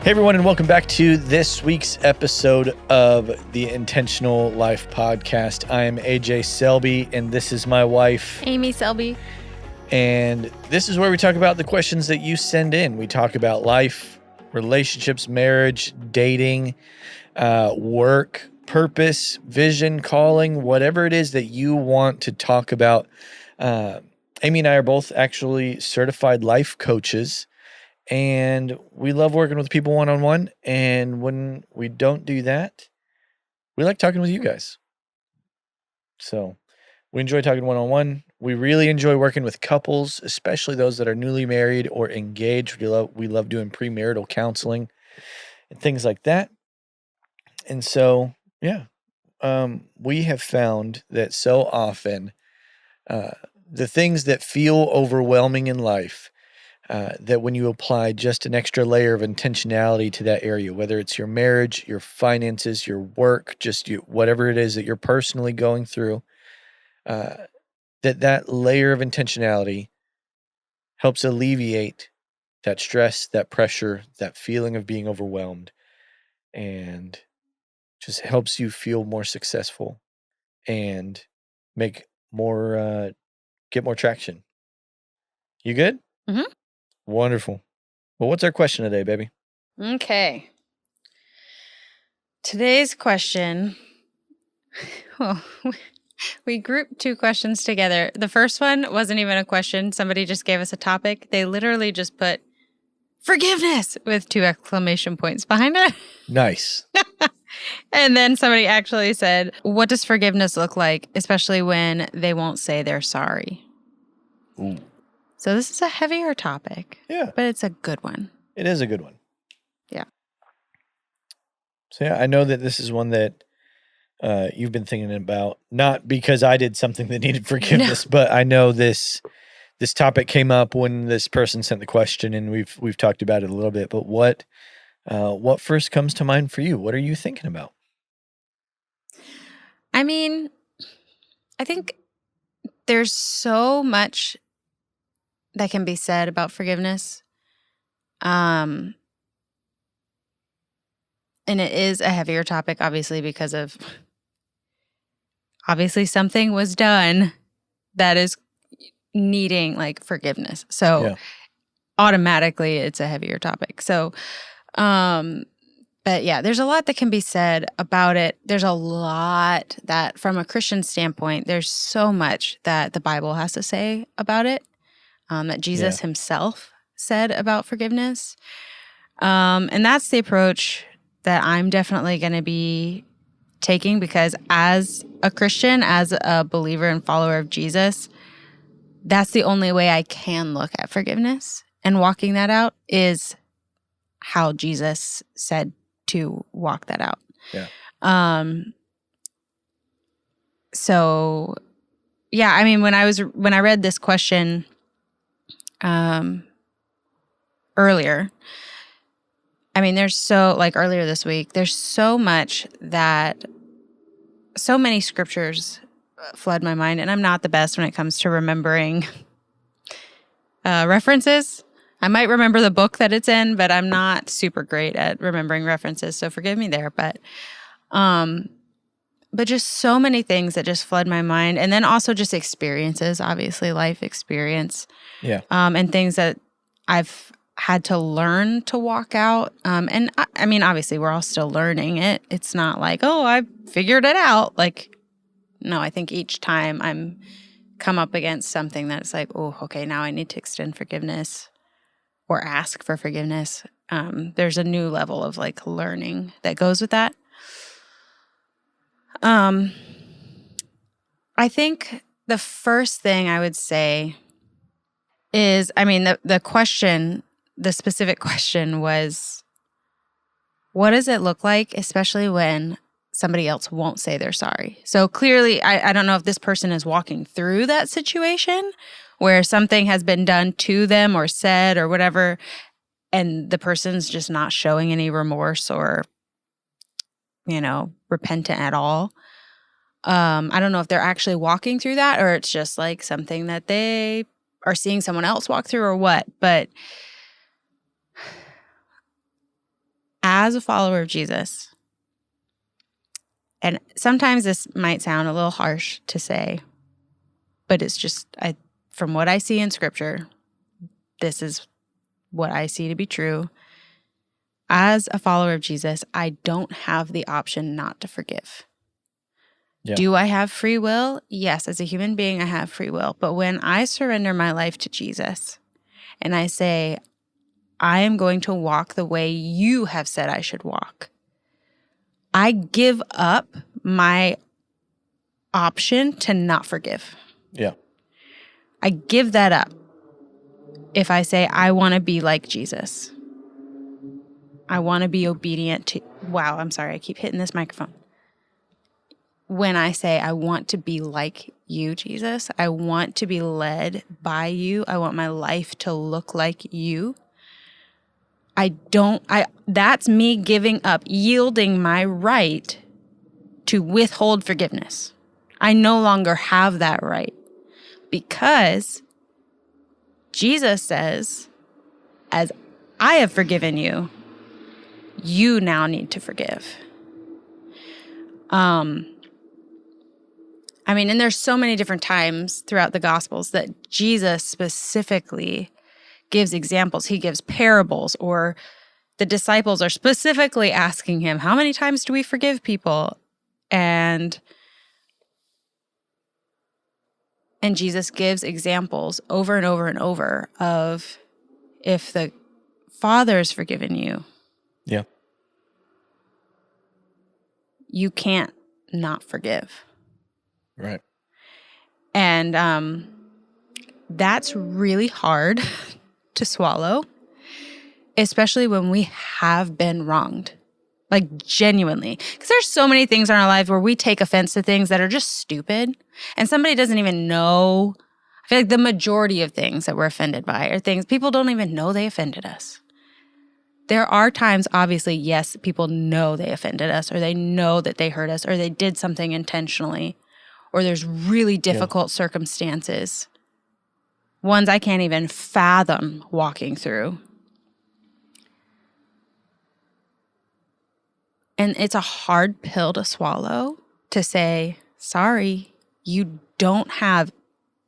Hey everyone, and welcome back to this week's episode of the Intentional Life Podcast. I am AJ Selby, and this is my wife, Amy Selby. And this is where we talk about the questions that you send in. We talk about life, relationships, marriage, dating, work, purpose, vision, calling, whatever it is that you want to talk about. Amy and I are both actually certified life coaches. And we love working with people one-on-one. And when we don't do that, we like talking with you guys. So we enjoy talking one-on-one. We really enjoy working with couples, especially those that are newly married or engaged. We love doing premarital counseling and things like that. And so, we have found that so often the things that feel overwhelming in life, that when you apply just an extra layer of intentionality to that area, whether it's your marriage, your finances, your work, whatever it is that you're personally going through, that layer of intentionality helps alleviate that stress, that pressure, that feeling of being overwhelmed, and just helps you feel more successful and get more traction. You good? Mm-hmm. Wonderful. Well, what's our question today, baby? Okay. Today's question, we grouped two questions together. The first one wasn't even a question. Somebody just gave us a topic. They literally just put forgiveness with 2 exclamation points behind it. Nice. And then somebody actually said, what does forgiveness look like, especially when they won't say they're sorry? Ooh. So this is a heavier topic. Yeah. But it's a good one. It is a good one. Yeah. So I know that this is one that you've been thinking about, not because I did something that needed forgiveness, but I know this topic came up when this person sent the question, and we've talked about it a little bit. But what first comes to mind for you? What are you thinking about? I mean, I think there's so much that can be said about forgiveness. And it is a heavier topic, obviously, because of something was done that is needing like forgiveness. So automatically it's a heavier topic. So, but yeah, there's a lot that can be said about it. There's a lot that from a Christian standpoint, there's so much that the Bible has to say about it, that Jesus himself said about forgiveness. And that's the approach that I'm definitely going to be taking, because as a Christian, as a believer and follower of Jesus, that's the only way I can look at forgiveness. And walking that out is how Jesus said to walk that out. Yeah. So yeah, I mean, when I read this question earlier, I mean, earlier this week, there's so much that so many scriptures flood my mind, and I'm not the best when it comes to remembering references. I might remember the book that it's in, but I'm not super great at remembering references, so forgive me there. But just so many things that just flood my mind, and then also just experiences, obviously life experience, and things that I've had to learn to walk out. And I mean, obviously we're all still learning it. It's not like, oh, I figured it out. Like, no, I think each time I'm come up against something that's like, oh, okay, now I need to extend forgiveness or ask for forgiveness. There's a new level of like learning that goes with that. I think the first thing I would say is, I mean, the specific question was, what does it look like, especially when somebody else won't say they're sorry? So clearly, I don't know if this person is walking through that situation where something has been done to them or said or whatever, and the person's just not showing any remorse or, repentant at all. I don't know if they're actually walking through that, or it's just like something that they are seeing someone else walk through or what. But as a follower of Jesus, and sometimes this might sound a little harsh to say, but it's just, from what I see in Scripture, this is what I see to be true. As a follower of Jesus, I don't have the option not to forgive. Yeah. Do I have free will? Yes, as a human being, I have free will. But when I surrender my life to Jesus and I say, I am going to walk the way you have said I should walk, I give up my option to not forgive. Yeah. I give that up if I say, I want to be like Jesus. I want to be obedient to, wow, I'm sorry, I keep hitting this microphone. When I say, I want to be like you, Jesus, I want to be led by you, I want my life to look like you, that's me giving up, yielding my right to withhold forgiveness. I no longer have that right because Jesus says, as I have forgiven you, you now need to forgive. And there's so many different times throughout the Gospels that Jesus specifically gives examples. He gives parables, or the disciples are specifically asking him, how many times do we forgive people? And Jesus gives examples over and over and over of, if the Father's forgiven you, yeah, you can't not forgive. Right. And that's really hard to swallow, especially when we have been wronged, like genuinely. Because there's so many things in our life where we take offense to things that are just stupid, and somebody doesn't even know. I feel like the majority of things that we're offended by are things people don't even know they offended us. There are times, obviously, yes, people know they offended us, or they know that they hurt us, or they did something intentionally, or there's really difficult circumstances, ones I can't even fathom walking through. And it's a hard pill to swallow, to say, sorry, you don't have,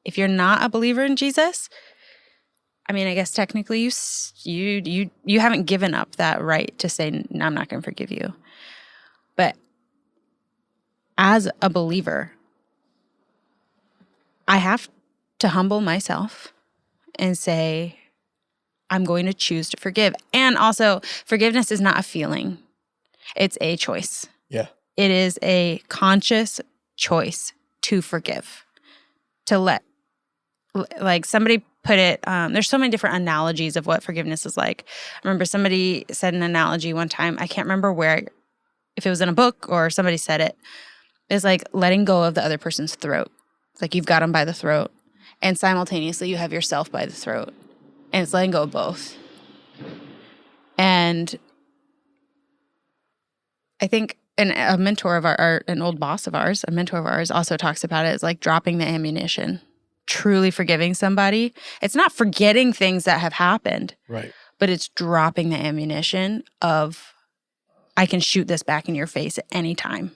if you're not a believer in Jesus, I guess technically you haven't given up that right to say, no, I'm not going to forgive you. But as a believer, I have to humble myself and say, I'm going to choose to forgive. And also, forgiveness is not a feeling. It's a choice. Yeah. It is a conscious choice to forgive, to let, like somebody put it, there's so many different analogies of what forgiveness is like. I remember somebody said an analogy one time, I can't remember where, if it was in a book or somebody said it. It's like letting go of the other person's throat. It's like you've got them by the throat, and simultaneously you have yourself by the throat, and it's letting go of both. And I think a mentor of an old boss of ours, a mentor of ours also talks about it as like dropping the ammunition, truly forgiving somebody. It's not forgetting things that have happened, right? But it's dropping the ammunition of, I can shoot this back in your face at any time.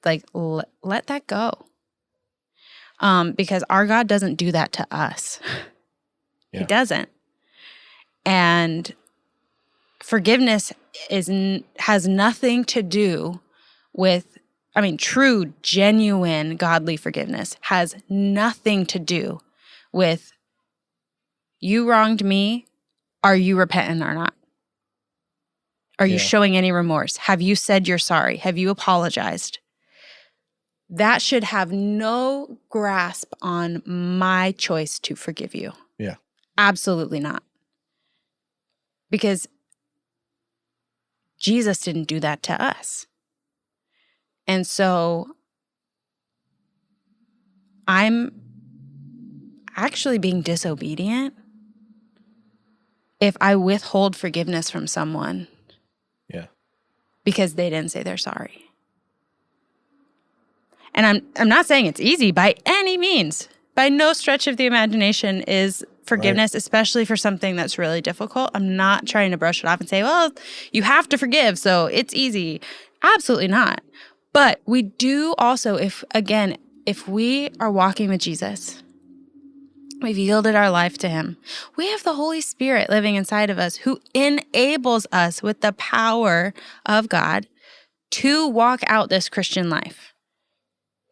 Like, let that go. Because our God doesn't do that to us. Yeah. He doesn't. And forgiveness has nothing to do with, true, genuine, godly forgiveness has nothing to do with, you wronged me, are you repentant or not? Are you showing any remorse? Have you said you're sorry? Have you apologized? That should have no grasp on my choice to forgive you. Yeah. Absolutely not. Because Jesus didn't do that to us. And so I'm actually being disobedient if I withhold forgiveness from someone. Yeah. Because they didn't say they're sorry. And I'm not saying it's easy by any means. By no stretch of the imagination is forgiveness, especially for something that's really difficult. I'm not trying to brush it off and say, well, you have to forgive, so it's easy. Absolutely not. But we do also, if we are walking with Jesus, we've yielded our life to him, we have the Holy Spirit living inside of us who enables us with the power of God to walk out this Christian life.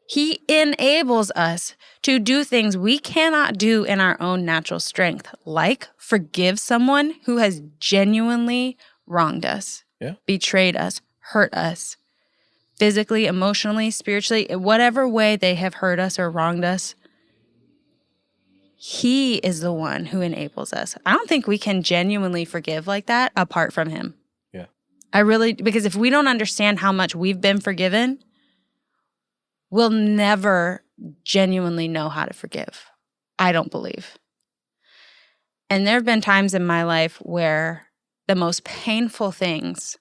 He enables us to do things we cannot do in our own natural strength, like forgive someone who has genuinely wronged us, betrayed us, hurt us, physically, emotionally, spiritually, in whatever way they have hurt us or wronged us. He is the one who enables us. I don't think we can genuinely forgive like that apart from him. Yeah. Because if we don't understand how much we've been forgiven, we'll never genuinely know how to forgive. I don't believe. And there have been times in my life where the most painful things,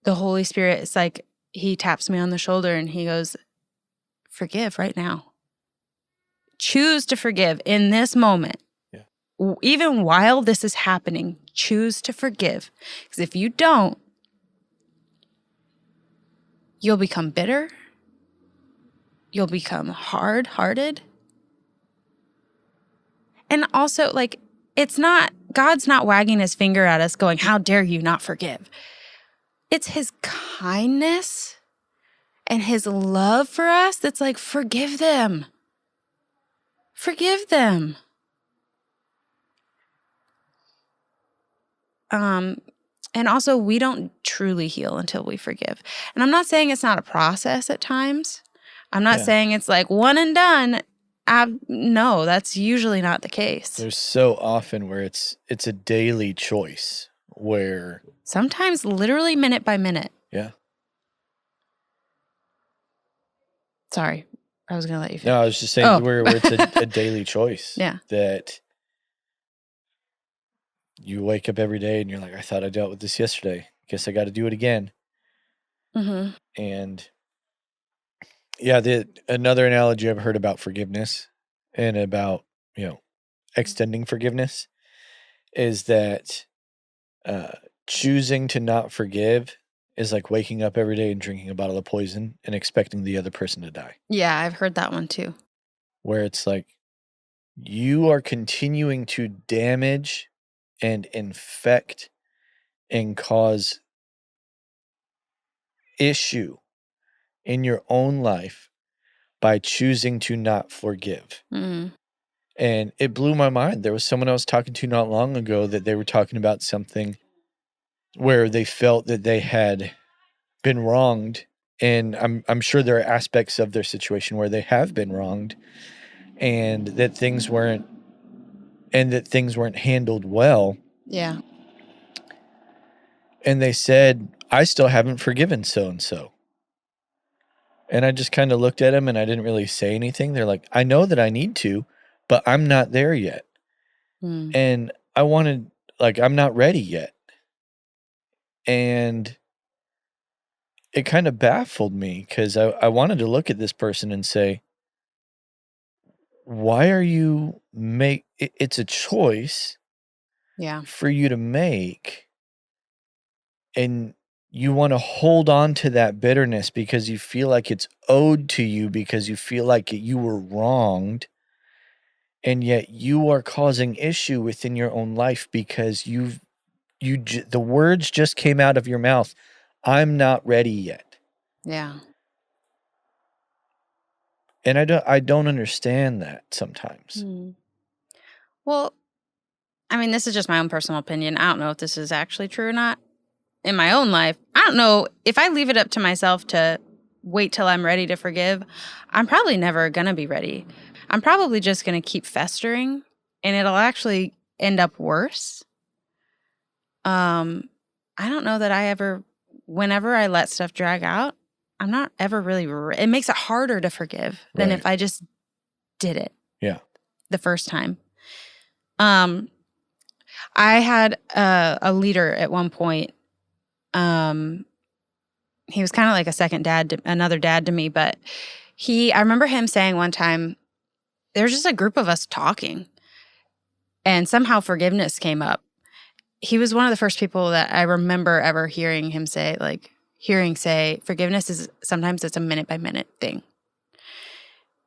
the Holy Spirit, it's like he taps me on the shoulder and he goes, forgive right now. Choose to forgive in this moment. Yeah. Even while this is happening, choose to forgive. Because if you don't, you'll become bitter. You'll become hard-hearted. And also, like, God's not wagging his finger at us going, how dare you not forgive? It's his kindness and his love for us that's like, forgive them. Forgive them. And also, we don't truly heal until we forgive. And I'm not saying it's not a process at times. I'm not saying it's like one and done. No, that's usually not the case. There's so often where it's a daily choice where... Sometimes literally minute by minute. Yeah. Sorry, I was going to let you finish. No, I was just saying where it's a daily choice. Yeah. That you wake up every day and you're like, I thought I dealt with this yesterday. Guess I got to do it again. Mm-hmm. And yeah, another analogy I've heard about forgiveness and about, extending forgiveness is that choosing to not forgive is like waking up every day and drinking a bottle of poison and expecting the other person to die. Yeah, I've heard that one too. Where it's like you are continuing to damage and infect and cause issue in your own life by choosing to not forgive. Mm. And it blew my mind. There was someone I was talking to not long ago that they were talking about something where they felt that they had been wronged. And I'm sure there are aspects of their situation where they have been wronged and that things weren't handled well. Yeah. And they said, I still haven't forgiven so-and-so. And I just kind of looked at them and I didn't really say anything. They're like, I know that I need to, but I'm not there yet. Mm. And I'm not ready yet. And it kind of baffled me because I wanted to look at this person and say, why are you it's a choice for you to make. And you want to hold on to that bitterness because you feel like it's owed to you because you feel like you were wronged. And yet you are causing issue within your own life because the words just came out of your mouth. I'm not ready yet. Yeah. And I don't understand that sometimes. Mm. Well, I mean, this is just my own personal opinion. I don't know if this is actually true or not. In my own life, I don't know if I leave it up to myself to wait till I'm ready to forgive, I'm probably never going to be ready. I'm probably just going to keep festering and it'll actually end up worse. I don't know that whenever I let stuff drag out, I'm not ever really, it makes it harder to forgive than if I just did it. Yeah. The first time. I had a leader at one point. He was kind of like a second dad, another dad to me, but I remember him saying one time, there's just a group of us talking, and somehow forgiveness came up. He was one of the first people that I remember ever hearing say, forgiveness is sometimes it's a minute by minute thing.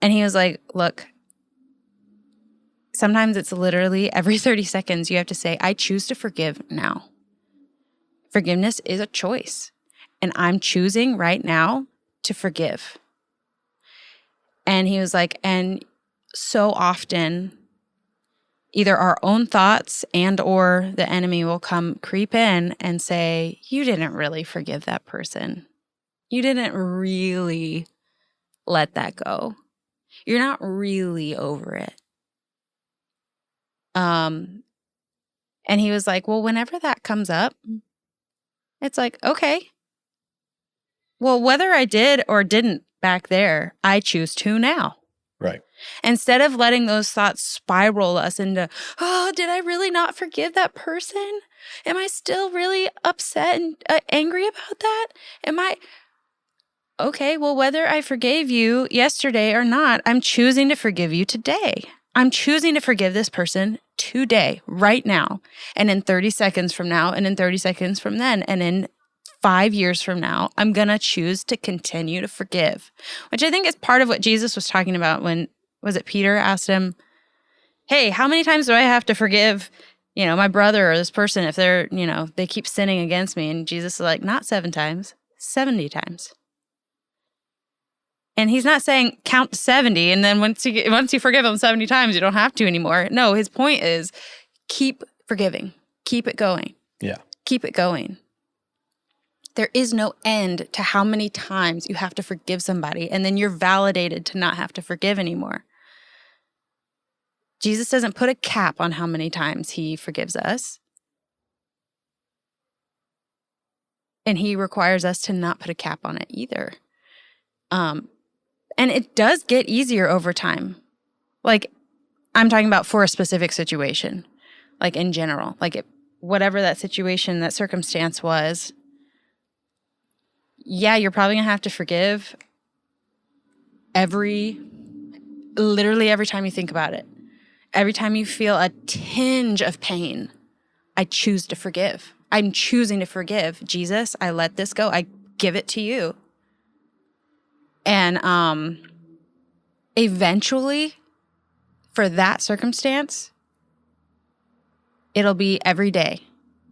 And he was like, look, sometimes it's literally every 30 seconds you have to say, I choose to forgive now. Forgiveness is a choice. And I'm choosing right now to forgive. And he was like, and so often, either our own thoughts and or the enemy will come creep in and say, you didn't really forgive that person. You didn't really let that go. You're not really over it. And he was like, well, whenever that comes up, it's like, okay. Well, whether I did or didn't back there, I choose to now. Right. Instead of letting those thoughts spiral us into, oh, did I really not forgive that person? Am I still really upset and angry about that? Okay, well, whether I forgave you yesterday or not, I'm choosing to forgive you today. I'm choosing to forgive this person today, right now, and in 30 seconds from now, and in 30 seconds from then, and in 5 years from now, I'm going to choose to continue to forgive, which I think is part of what Jesus was talking about when, was it Peter asked him, hey, how many times do I have to forgive, my brother or this person if they're, they keep sinning against me? And Jesus is like, not 7 times, 70 times. And he's not saying count to 70, and then once you forgive them 70 times, you don't have to anymore. No, his point is keep forgiving. Keep it going. Yeah. Keep it going. There is no end to how many times you have to forgive somebody, and then you're validated to not have to forgive anymore. Jesus doesn't put a cap on how many times he forgives us. And he requires us to not put a cap on it either. And it does get easier over time. Like, I'm talking about for a specific situation, like in general, whatever that situation, that circumstance was. Yeah, you're probably going to have to forgive literally every time you think about it. Every time you feel a tinge of pain, I choose to forgive. I'm choosing to forgive. Jesus, I let this go. I give it to you. And eventually, for that circumstance, it'll be every day.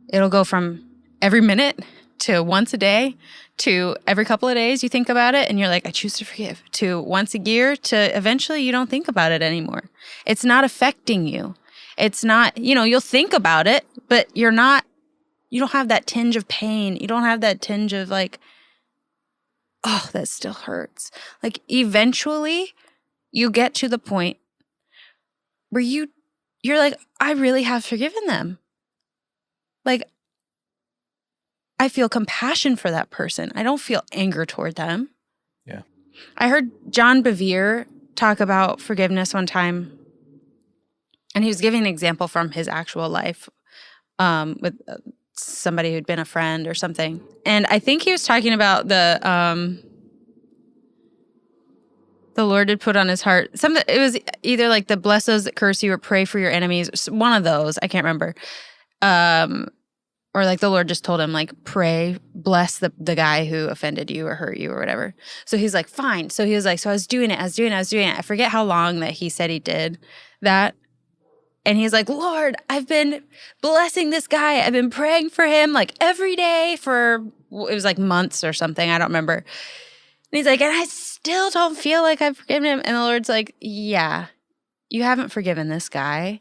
It'll go from every minute to once a day to every couple of days you think about it and you're like, I choose to forgive, to once a year to eventually you don't think about it anymore. It's not affecting you. It's not, you'll think about it, but you don't have that tinge of pain. You don't have that tinge of like, oh, that still hurts. Like eventually you get to the point where you're like, I really have forgiven them. Like, I feel compassion for that person. I don't feel anger toward them. Yeah. I heard John Bevere talk about forgiveness one time, and he was giving an example from his actual life with somebody who'd been a friend or something. And I think he was talking about the Lord had put on his heart. It was either like the bless those that curse you or pray for your enemies. One of those. I can't remember. Or like the Lord just told him, like, pray, bless the guy who offended you or hurt you or whatever. So he's like, fine. So he was like, so I was doing it. I forget how long that he said he did that. And he's like, Lord, I've been blessing this guy. I've been praying for him like every day for, it was like months or something. I don't remember. And he's like, and I still don't feel like I've forgiven him. And the Lord's like, yeah, you haven't forgiven this guy.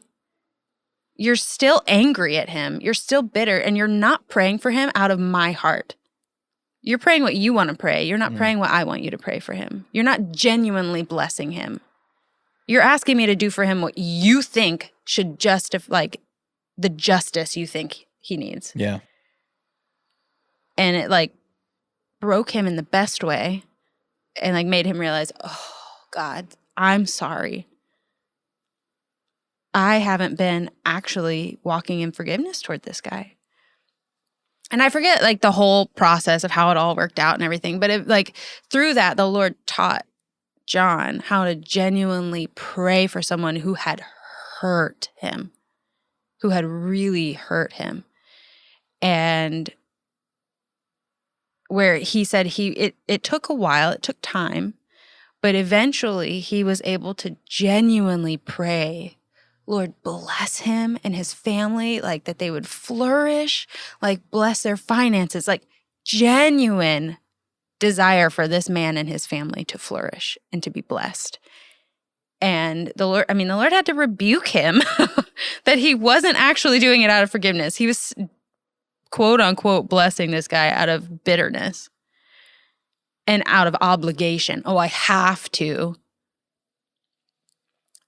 You're still angry at him. You're still bitter, and you're not praying for him out of my heart. You're praying what you want to pray. You're not praying what I want you to pray for him. You're not genuinely blessing him. You're asking me to do for him what you think should justify, like, the justice you think he needs. Yeah. And it, like, broke him in the best way and, like, made him realize, oh, God, I'm sorry. I haven't been actually walking in forgiveness toward this guy. And I forget like the whole process of how it all worked out and everything. But through that, the Lord taught John how to genuinely pray for someone who had hurt him, who had really hurt him. And where he said it took a while, it took time, but eventually he was able to genuinely pray, Lord, bless him and his family, like that they would flourish, like bless their finances, like genuine desire for this man and his family to flourish and to be blessed. And the Lord had to rebuke him that he wasn't actually doing it out of forgiveness. He was, quote unquote, blessing this guy out of bitterness and out of obligation. Oh, I have to.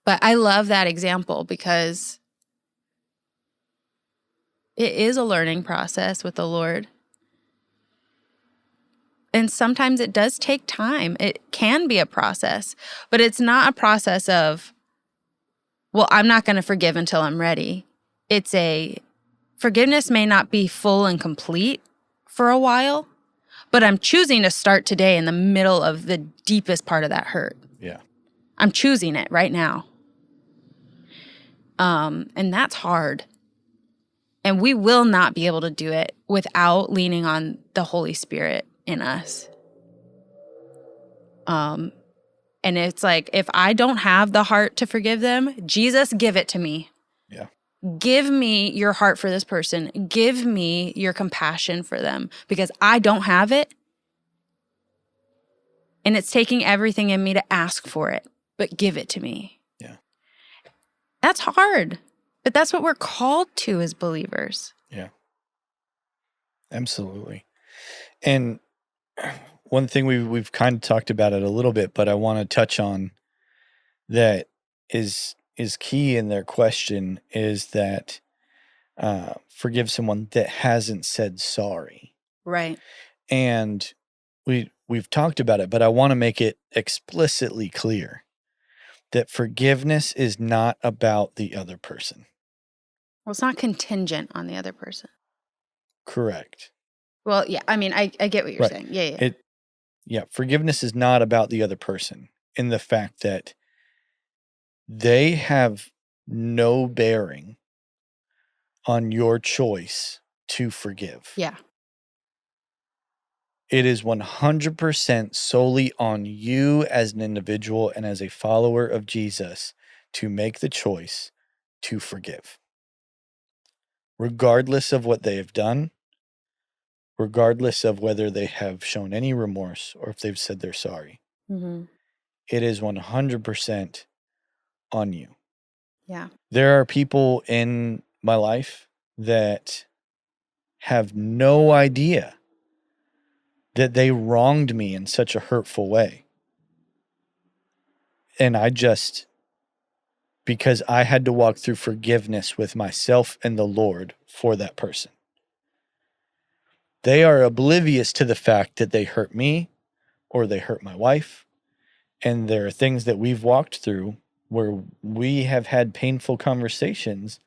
But I love that example because it is a learning process with the Lord. And sometimes it does take time. It can be a process, but it's not a process of, well, I'm not going to forgive until I'm ready. It's forgiveness may not be full and complete for a while, but I'm choosing to start today in the middle of the deepest part of that hurt. Yeah. I'm choosing it right now. And that's hard. And we will not be able to do it without leaning on the Holy Spirit in us. And it's like, if I don't have the heart to forgive them, Jesus, give it to me. Yeah. Give me your heart for this person. Give me your compassion for them because I don't have it. And it's taking everything in me to ask for it, but give it to me. Yeah. That's hard, but that's what we're called to as believers. Yeah. Absolutely. And one thing we've kind of talked about it a little bit, but I want to touch on that is key in their question is that forgive someone that hasn't said sorry. Right. And we've talked about it, but I want to make it explicitly clear that forgiveness is not about the other person. Well, it's not contingent on the other person. Correct. Well, yeah, I mean, I get what you're saying. Yeah. Forgiveness is not about the other person in the fact that they have no bearing on your choice to forgive. Yeah. It is 100% solely on you as an individual and as a follower of Jesus to make the choice to forgive. Regardless of what they have done, regardless of whether they have shown any remorse or if they've said they're sorry. Mm-hmm. It is 100% on you. Yeah. There are people in my life that have no idea that they wronged me in such a hurtful way. And because I had to walk through forgiveness with myself and the Lord for that person. They are oblivious to the fact that they hurt me or they hurt my wife. And there are things that we've walked through where we have had painful conversations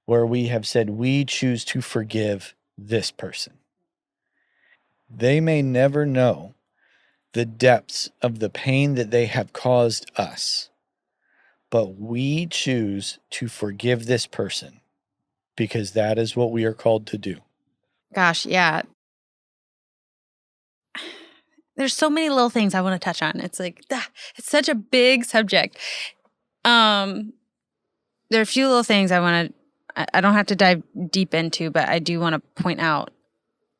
where we have said, we choose to forgive this person. They may never know the depths of the pain that they have caused us, but we choose to forgive this person because that is what we are called to do. Gosh, yeah. There's so many little things I want to touch on. It's like, it's such a big subject. There are a few little things I don't have to dive deep into, but I do want to point out.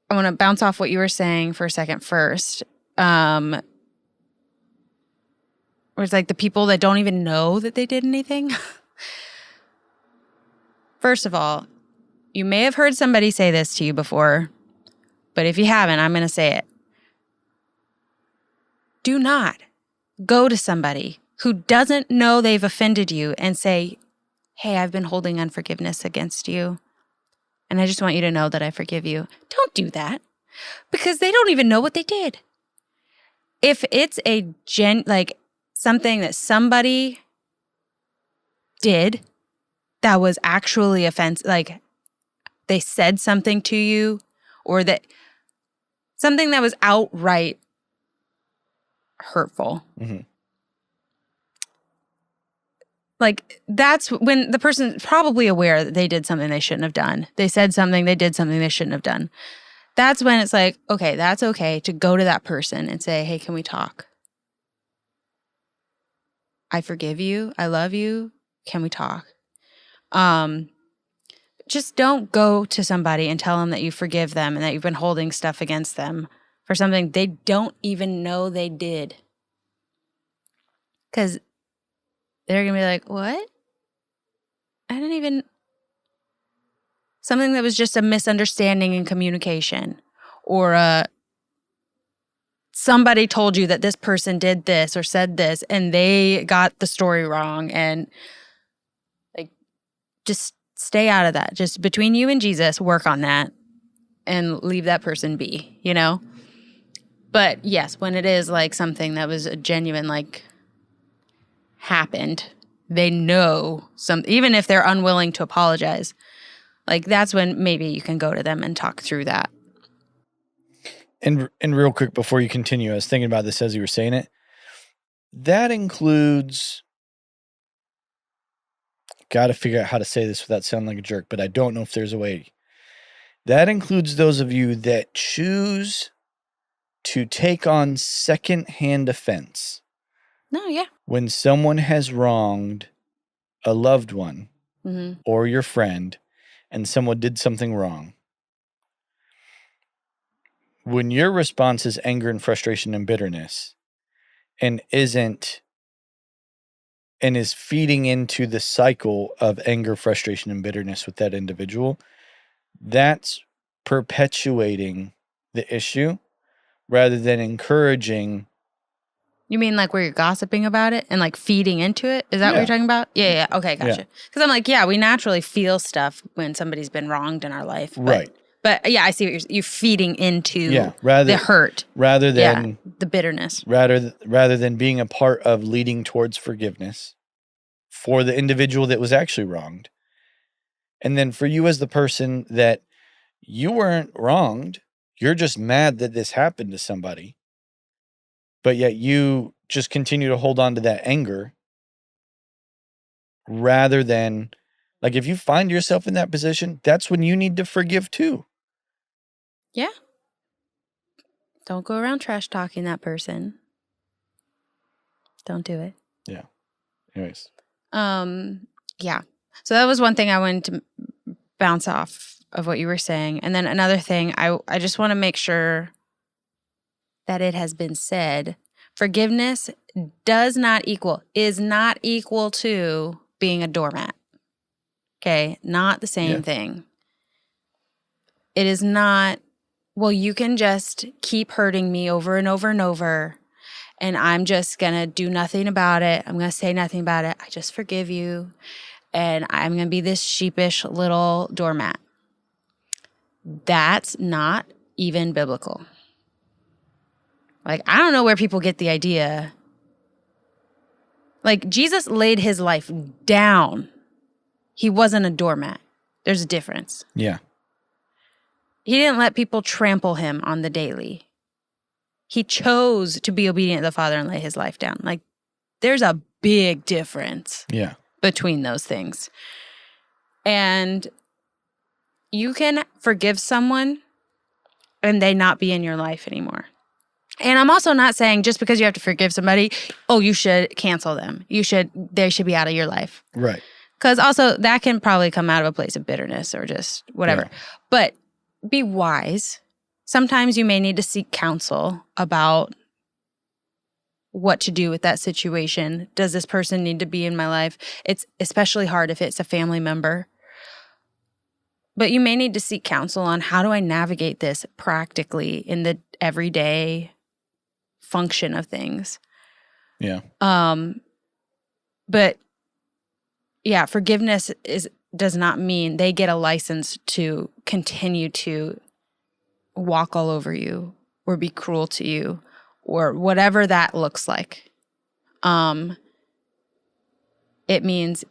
I want to bounce off what you were saying for a second first. Where it's like the people that don't even know that they did anything. First of all, you may have heard somebody say this to you before, but if you haven't, I'm going to say it. Do not go to somebody who doesn't know they've offended you and say, hey, I've been holding unforgiveness against you, and I just want you to know that I forgive you. Don't do that because they don't even know what they did. If it's something that somebody did that was actually offensive, like they said something to you or that something that was outright hurtful. Mm-hmm. Like, that's when the person's probably aware that they did something they shouldn't have done. They said something, they did something they shouldn't have done. That's when it's like, okay, that's okay to go to that person and say, hey, can we talk? I forgive you. I love you. Can we talk? Just don't go to somebody and tell them that you forgive them and that you've been holding stuff against them for something they don't even know they did. Because they're going to be like, what? I didn't even... Something that was just a misunderstanding in communication, or somebody told you that this person did this or said this and they got the story wrong, and like, just stay out of that. Just between you and Jesus, work on that and leave that person be, you know? But yes, when it is like something that was a genuine, like, happened, they know even if they're unwilling to apologize, like, that's when maybe you can go to them and talk through that. And real quick before you continue, I was thinking about this as you were saying it. That includes, got to figure out how to say this without sounding like a jerk, but I don't know if there's a way. That includes those of you that choose to take on secondhand offense. No, yeah. When someone has wronged a loved one Mm-hmm. or your friend and someone did something wrong. When your response is anger and frustration and bitterness and is feeding into the cycle of anger, frustration, and bitterness with that individual, that's perpetuating the issue rather than encouraging. You mean like where you're gossiping about it and like feeding into it? Is that what you're talking about? Yeah. Okay, gotcha. Because I'm like, yeah, we naturally feel stuff when somebody's been wronged in our life. Right. But yeah, I see what you're feeding into the hurt. Rather than the bitterness. Rather than being a part of leading towards forgiveness for the individual that was actually wronged. And then for you as the person that you weren't wronged, you're just mad that this happened to somebody. But yet you just continue to hold on to that anger rather than, like, if you find yourself in that position, that's when you need to forgive too. Yeah. Don't go around trash talking that person. Don't do it. Yeah. Anyways. Yeah. So that was one thing I wanted to bounce off of what you were saying. And then another thing, I just want to make sure that it has been said. Forgiveness is not equal to being a doormat. Okay? Not the same thing. It is not, well, you can just keep hurting me over and over and over, and I'm just going to do nothing about it. I'm going to say nothing about it. I just forgive you, and I'm going to be this sheepish little doormat. That's not even biblical. Like, I don't know where people get the idea. Like, Jesus laid his life down. He wasn't a doormat. There's a difference. Yeah. He didn't let people trample him on the daily. He chose to be obedient to the Father and lay his life down. Like, there's a big difference between those things. And you can forgive someone and they not be in your life anymore. And I'm also not saying just because you have to forgive somebody, you should cancel them. They should be out of your life. Right. Because also that can probably come out of a place of bitterness or just whatever. Yeah. But be wise. Sometimes you may need to seek counsel about what to do with that situation. Does this person need to be in my life? It's especially hard if it's a family member. But you may need to seek counsel on how do I navigate this practically in the everyday function of things. Yeah. But yeah, forgiveness does not mean they get a license to continue to walk all over you or be cruel to you or whatever that looks like. It means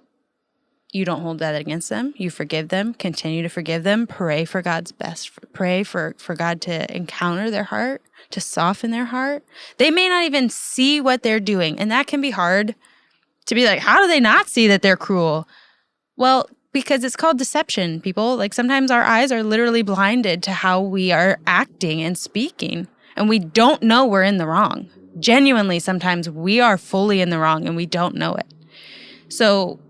you don't hold that against them. You forgive them, continue to forgive them, pray for God's best, pray for God to encounter their heart, to soften their heart. They may not even see what they're doing. And that can be hard to be like, how do they not see that they're cruel? Well, because it's called deception, people. Like sometimes our eyes are literally blinded to how we are acting and speaking, and we don't know we're in the wrong. Genuinely, sometimes we are fully in the wrong and we don't know it. So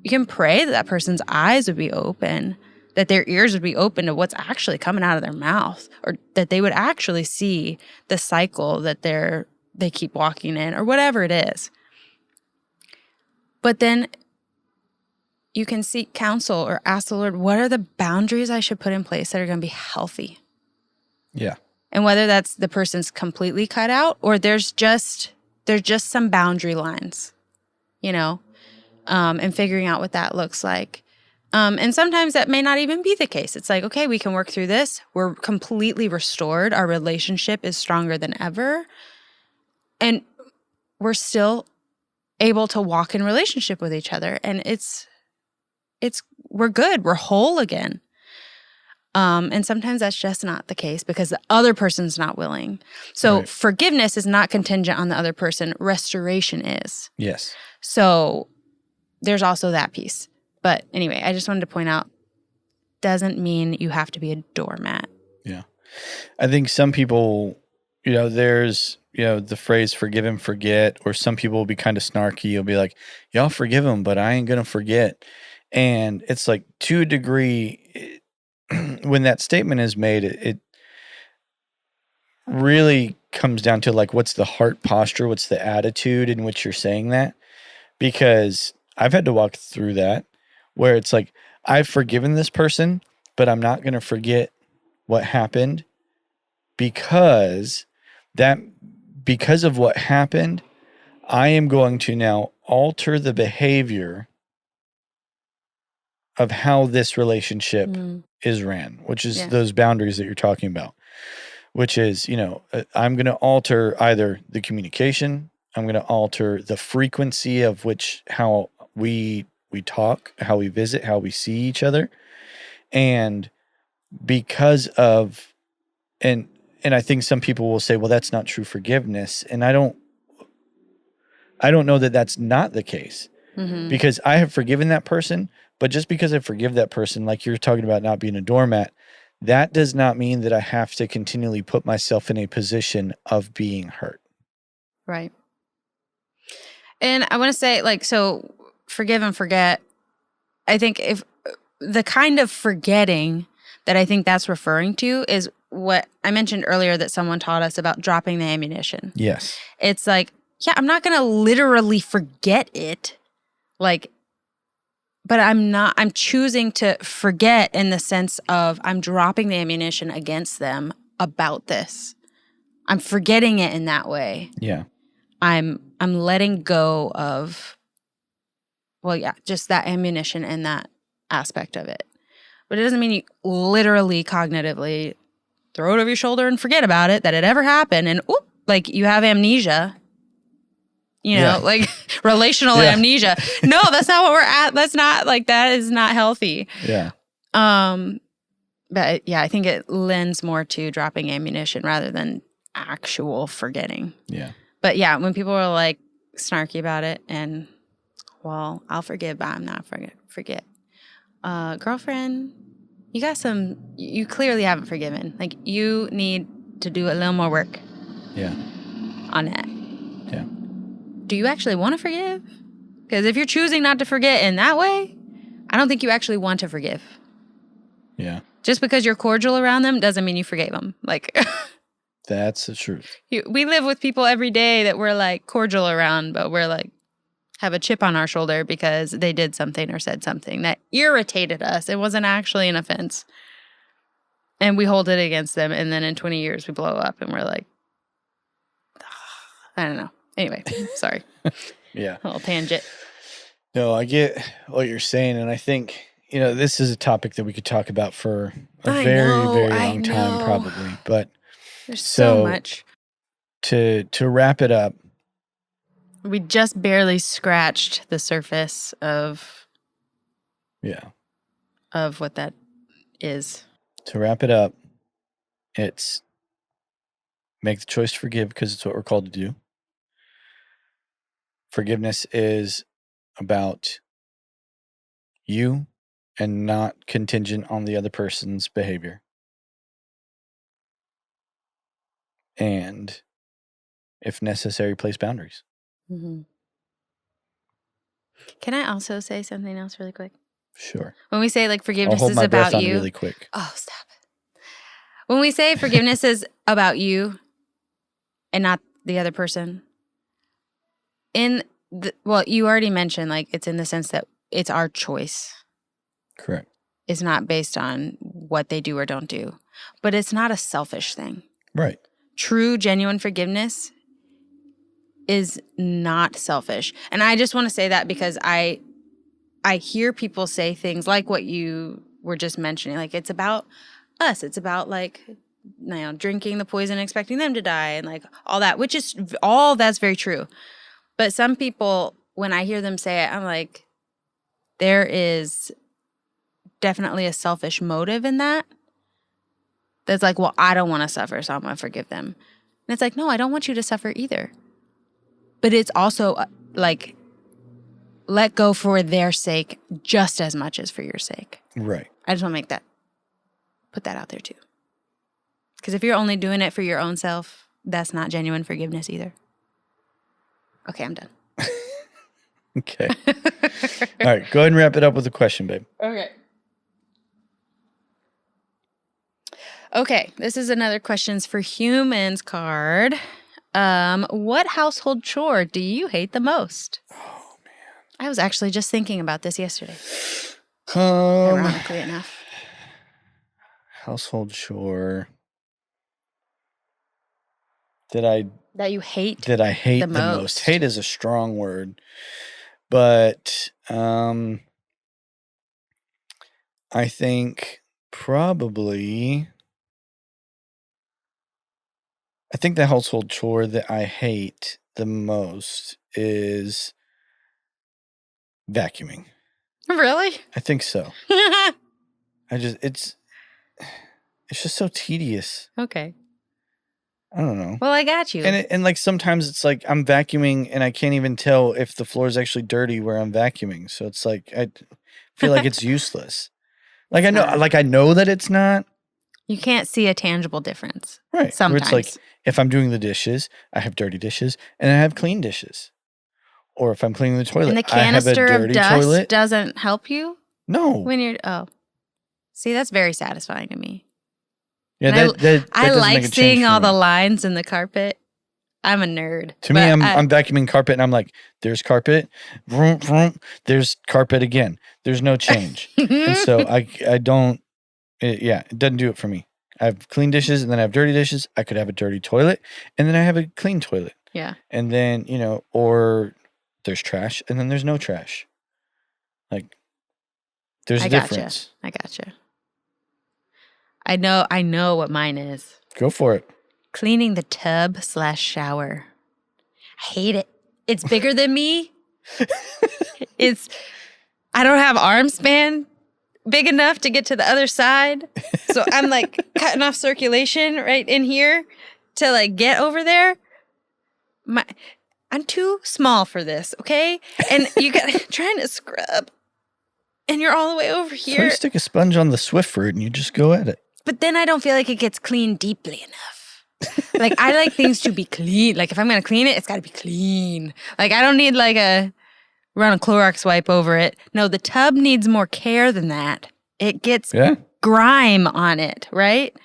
you can pray that person's eyes would be open, that their ears would be open to what's actually coming out of their mouth, or that they would actually see the cycle that they keep walking in, or whatever it is. But then you can seek counsel or ask the Lord, what are the boundaries I should put in place that are going to be healthy? Yeah. And whether that's the person's completely cut out or there's just some boundary lines, and figuring out what that looks like. And sometimes that may not even be the case. It's like, okay, we can work through this. We're completely restored. Our relationship is stronger than ever. And we're still able to walk in relationship with each other. And we're good. We're whole again. And sometimes that's just not the case because the other person's not willing. So Right. Forgiveness is not contingent on the other person. Restoration is. Yes. So there's also that piece. But anyway, I just wanted to point out, doesn't mean you have to be a doormat. Yeah. I think some people, there's, the phrase forgive and forget, or some people will be kind of snarky. You'll be like, y'all forgive them, but I ain't going to forget. And it's like, to a degree, when that statement is made, it really comes down to like, what's the heart posture? What's the attitude in which you're saying that? Because I've had to walk through that where it's like, I've forgiven this person, but I'm not going to forget what happened because of what happened, I am going to now alter the behavior of how this relationship is ran, which is those boundaries that you're talking about, which is, I'm going to alter either the communication, I'm going to alter the frequency of how we talk, how we visit, how we see each other. And because of, and I think some people will say, well, that's not true forgiveness. And I don't know that that's not the case because I have forgiven that person, but just because I forgive that person, like you're talking about not being a doormat, that does not mean that I have to continually put myself in a position of being hurt. Right. And I want to say, so forgive and forget. I think if the kind of forgetting that I think that's referring to is what I mentioned earlier that someone taught us about dropping the ammunition. Yes. It's like, yeah, I'm not going to literally forget it. But I'm choosing to forget in the sense of I'm dropping the ammunition against them about this. I'm forgetting it in that way. Yeah. I'm letting go of, just that ammunition and that aspect of it. But it doesn't mean you literally cognitively throw it over your shoulder and forget about it, that it ever happened, and you have amnesia. Relational amnesia. No, that's not what we're at. That's not that is not healthy. Yeah. But I think it lends more to dropping ammunition rather than actual forgetting. Yeah. But when people are snarky about it and, well, I'll forgive, but I'm not forget. Girlfriend, you clearly haven't forgiven. You need to do a little more work. Yeah. On that. Yeah. Do you actually want to forgive? Because if you're choosing not to forget in that way, I don't think you actually want to forgive. Yeah. Just because you're cordial around them doesn't mean you forgave them. That's the truth. We live with people every day that we're cordial around, but we're have a chip on our shoulder because they did something or said something that irritated us. It wasn't actually an offense. And we hold it against them. And then in 20 years, we blow up and we're like, I don't know. Anyway, sorry. Yeah. A little tangent. No, I get what you're saying. And I think, this is a topic that we could talk about for a very long time, probably. But there's so much. To wrap it up. We just barely scratched the surface of Yeah. of what that is. To wrap it up, it's make the choice to forgive because it's what we're called to do. Forgiveness is about you and not contingent on the other person's behavior. And if necessary, place boundaries. Mm-hmm. Can I also say something else really quick? Sure. When we say like I'll forgiveness hold is my breath about on you. really quick. Oh, stop it. When we say forgiveness is about you and not the other person, well, you already mentioned like it's in the sense that it's our choice. Correct. It's not based on what they do or don't do, but it's not a selfish thing. Right. True, genuine forgiveness is not selfish. And I just want to say that because I hear people say things like what you were just mentioning. Like, it's about us. It's about, like, drinking the poison and expecting them to die and, like, all that, which is all that's very true. But some people, when I hear them say it, I'm like, there is definitely a selfish motive in that. That's like, well, I don't want to suffer, so I'm going to forgive them. And it's like, no, I don't want you to suffer either. But it's also, like, let go for their sake just as much as for your sake. Right. I just want to put that out there too. Because if you're only doing it for your own self, that's not genuine forgiveness either. Okay, I'm done. Okay. All right, go ahead and wrap it up with a question, babe. Okay, this is another questions for humans card. What household chore do you hate the most? Oh, man. I was actually just thinking about this yesterday. Ironically enough. Household chore that you hate the most. Hate is a strong word, but I think probably the household chore that I hate the most is vacuuming. Really? I think so. It's just so tedious. Okay. I don't know. Well, I got you. And like sometimes it's like I'm vacuuming and I can't even tell if the floor is actually dirty where I'm vacuuming. So it's like I feel like it's useless. Like I know that it's not. You can't see a tangible difference. Right. Sometimes. Where it's like if I'm doing the dishes, I have dirty dishes and I have clean dishes. Or if I'm cleaning the toilet, and the I have a canister dirty of dust toilet. doesn't help you No. when you're see, that's very satisfying to me. Yeah, that I doesn't like make a change seeing for all me. the lines in the carpet. I'm a nerd. To me, I'm vacuuming carpet and I'm like, there's carpet, vroom, vroom, there's carpet again. There's no change. And so I don't, it doesn't do it for me. I have clean dishes and then I have dirty dishes. I could have a dirty toilet and then I have a clean toilet. Yeah. And then, or there's trash and then there's no trash. Like, there's a difference. I gotcha. I know what mine is. Go for it. Cleaning the tub/shower. I hate it. It's bigger than me. I don't have arm span big enough to get to the other side. So I'm like cutting off circulation right in here to like get over there. I'm too small for this, okay? And you got trying to scrub and you're all the way over here. So you stick a sponge on the Swiffer and you just go at it. But then I don't feel like it gets cleaned deeply enough. Like, I like things to be clean. Like, if I'm going to clean it, it's got to be clean. Like, I don't need, like, run a Clorox wipe over it. No, the tub needs more care than that. It gets grime on it, right?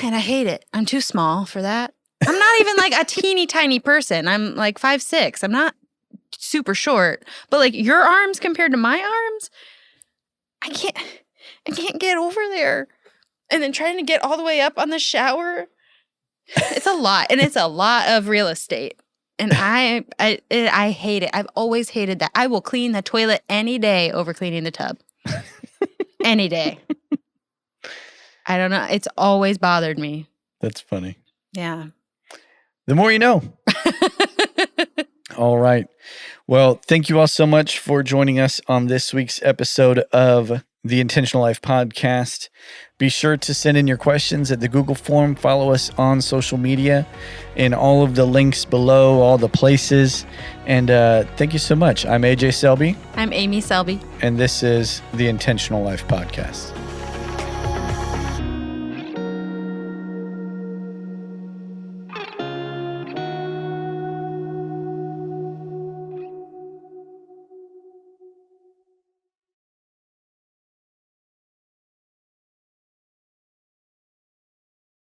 And I hate it. I'm too small for that. I'm not even, like, a teeny tiny person. I'm, like, 5'6". I'm not super short. But, like, your arms compared to my arms, I can't get over there. And then trying to get all the way up on the shower, it's a lot. And it's a lot of real estate. And I hate it. I've always hated that. I will clean the toilet any day over cleaning the tub. Any day. I don't know. It's always bothered me. That's funny. Yeah. The more you know. All right. Well, thank you all so much for joining us on this week's episode of the Intentional Life Podcast. Be sure to send in your questions at the Google form. Follow us on social media in all of the links below, all the places. And thank you so much. I'm AJ Selby. I'm Amy Selby. And this is the Intentional Life Podcast.